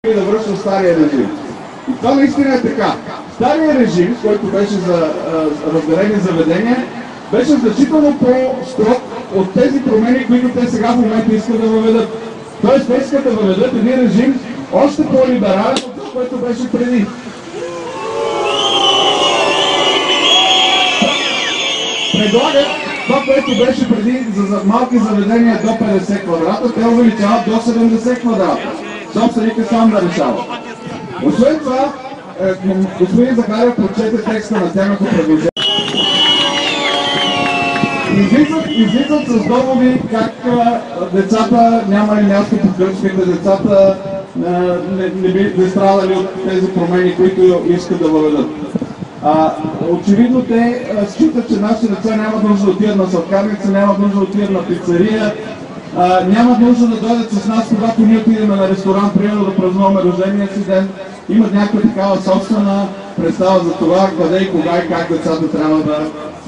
и да връща стария режим. И това наистина е така. Стария режим, който беше за разделени заведения, беше значително по-строг от тези промени, които те сега в момента искат да въведат. Тоест, те искат да въведат един режим още по-либерален от това, което беше преди. Предлагат това, което беше преди за малки заведения до 50 квадрата, те увеличават до 70 квадрата. Собственикът сам да решава. Освен това, господин Захарев прочете текста на тяхното предложение. Излизат с доводи как децата нямали място по къщите, децата не страдали от тези промени, които искат да въведат. Очевидно те считат, че нашите деца нямат нужда да отидат на сладкарница, нямат нужда да отидат на пицария, нямат нужда да дойдат с нас, когато ние отидем на ресторант, примерно да празнуваме рождения си ден. Имат някаква такава собствена представа за това, къде и кога и как децата трябва да